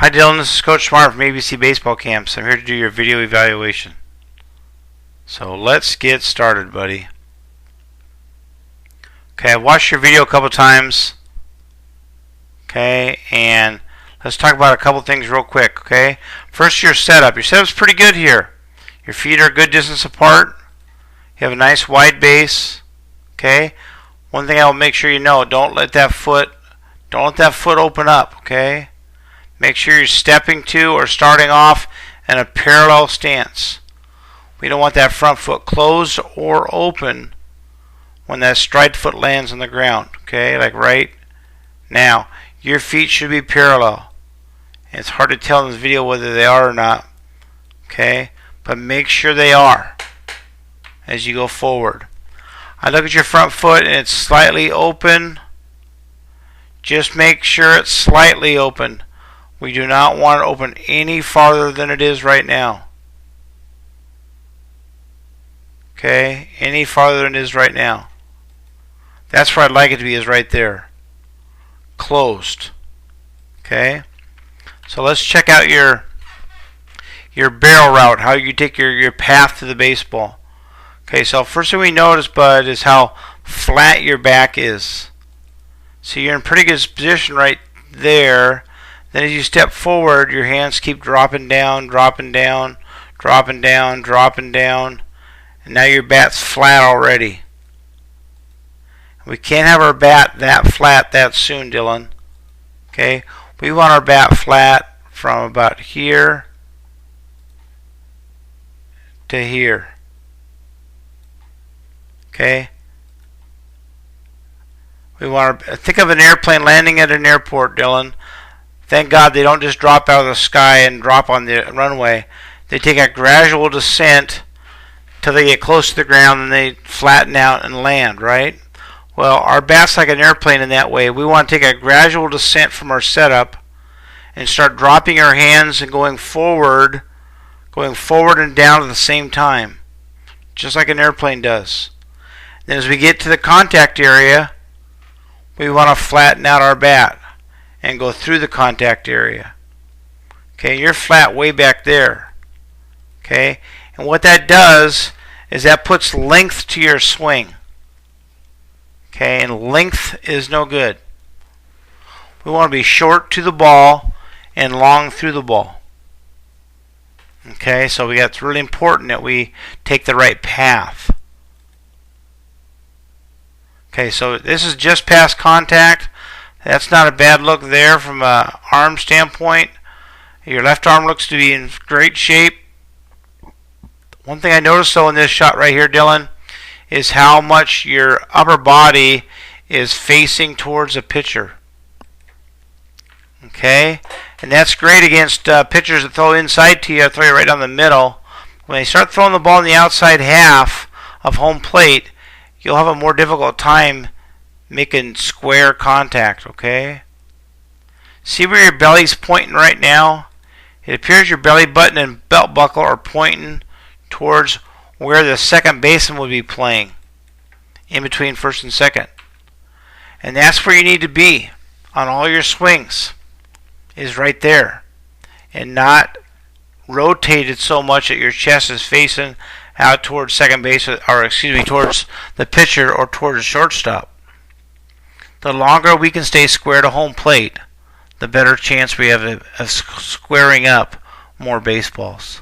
Hi Dylan, this is Coach Smart from ABC Baseball Camps. I'm here to do your video evaluation. So let's get started, buddy. Okay, I've watched your video a couple times. Okay, and let's talk about a couple things real quick. Okay, first your setup. Your setup's pretty good here. Your feet are a good distance apart. You have a nice wide base. Okay, one thing I will make sure you know: don't let that foot open up. Okay. Make sure you're stepping to or starting off in a parallel stance. We don't want that front foot closed or open when that stride foot lands on the ground. Okay, like right now. Your feet should be parallel. And it's hard to tell in this video whether they are or not. Okay, but make sure they are as you go forward. I look at your front foot and it's slightly open. Just make sure it's slightly open. We do not want it open any farther than it is right now. Okay, any farther than it is right now. That's where I'd like it to be, is right there. Closed. Okay, so let's check out your barrel route, how you take your path to the baseball. Okay, so first thing we notice, bud, is how flat your back is. So you're in pretty good position right there. Then as you step forward, your hands keep dropping down, dropping down, dropping down, dropping down. And now your bat's flat already. We can't have our bat that flat that soon, Dylan. Okay? We want our bat flat from about here to here. Okay? We want our, think of an airplane landing at an airport, Dylan. Thank God they don't just drop out of the sky and drop on the runway. They take a gradual descent till they get close to the ground and they flatten out and land, right? Well, our bat's like an airplane in that way. We want to take a gradual descent from our setup and start dropping our hands and going forward and down at the same time, just like an airplane does. Then as we get to the contact area, we want to flatten out our bat and go through the contact area. Okay, you're flat way back there. Okay, and what that does is that puts length to your swing. Okay, and length is no good. We want to be short to the ball and long through the ball. Okay, so it's really important that we take the right path. Okay, so this is just past contact. That's not a bad look there from an arm standpoint. Your left arm looks to be in great shape. One thing I noticed though in this shot right here, Dylan, is how much your upper body is facing towards the pitcher. Okay? And that's great against pitchers that throw inside to you, throw you right down the middle. When they start throwing the ball in the outside half of home plate, you'll have a more difficult time making square contact, okay? See where your belly's pointing right now? It appears your belly button and belt buckle are pointing towards where the second baseman would be playing, in between first and second. And that's where you need to be on all your swings, is right there. And not rotated so much that your chest is facing out towards second base, or excuse me, towards the pitcher or towards the shortstop. The longer we can stay square to home plate, the better chance we have of squaring up more baseballs.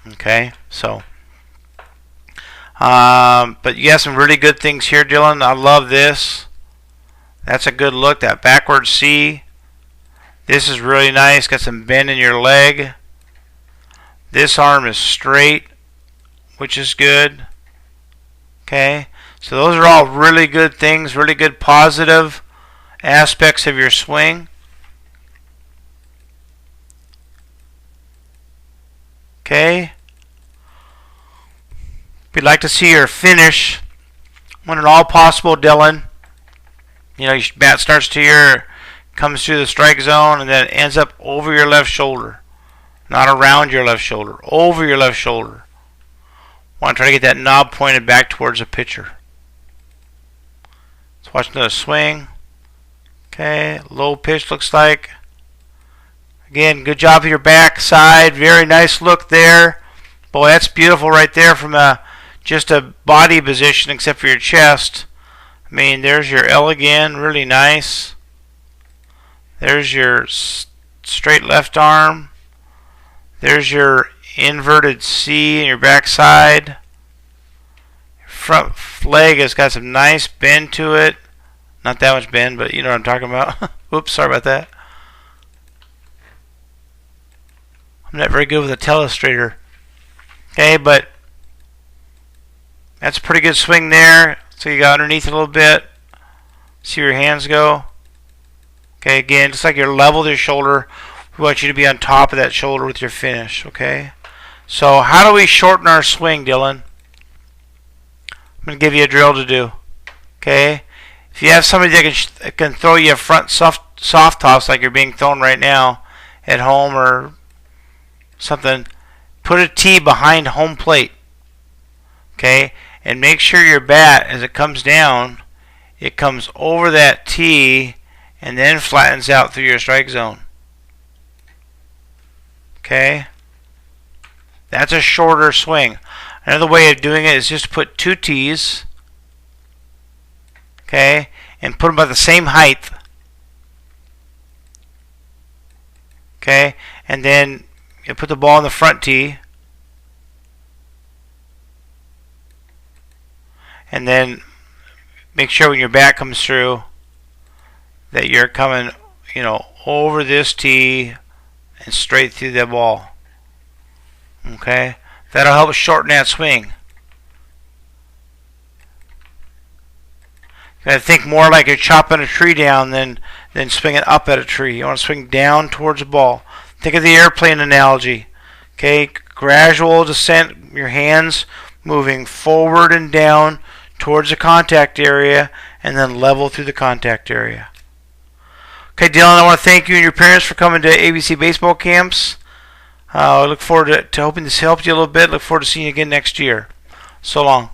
Okay, so but you have some really good things here, Dylan. I love this. That's a good look. That backward C. This is really nice. Got some bend in your leg. This arm is straight, which is good. Okay, so those are all really good things, really good positive aspects of your swing. Okay, we'd like to see your finish when at all possible, Dylan. You know, your bat starts to your, comes through the strike zone and then ends up over your left shoulder. Not around your left shoulder, over your left shoulder. Want to try to get that knob pointed back towards the pitcher. Let's watch another swing. Okay, low pitch looks like. Again, good job with your back side. Very nice look there. Boy, that's beautiful right there from just a body position except for your chest. I mean, there's your L again. Really nice. There's your straight left arm. There's your inverted C in your back side. Front leg has got some nice bend to it. Not that much bend, but you know what I'm talking about. Oops, sorry about that. I'm not very good with a telestrator. Okay, but that's a pretty good swing there. So you got underneath a little bit. See where your hands go. Okay, again, just like you're level with your shoulder, we want you to be on top of that shoulder with your finish. Okay. So how do we shorten our swing, Dylan? I'm going to give you a drill to do. Okay. If you have somebody that can throw you a front soft toss like you're being thrown right now at home or something, put a tee behind home plate. Okay. And make sure your bat, as it comes down, it comes over that tee and then flattens out through your strike zone. Okay. That's a shorter swing. Another way of doing it is just put two tees, okay, and put them about the same height, okay, and then you put the ball in the front tee, and then make sure when your bat comes through that you're coming, you know, over this tee and straight through the ball. Okay, that'll help shorten that swing. You gotta think more like you're chopping a tree down than swinging up at a tree. You want to swing down towards the ball. Think of the airplane analogy. Okay, gradual descent, your hands moving forward and down towards the contact area, and then level through the contact area. Okay, Dylan, I want to thank you and your parents for coming to ABC baseball camps. I look forward to hoping this helped you a little bit. Look forward to seeing you again next year. So long.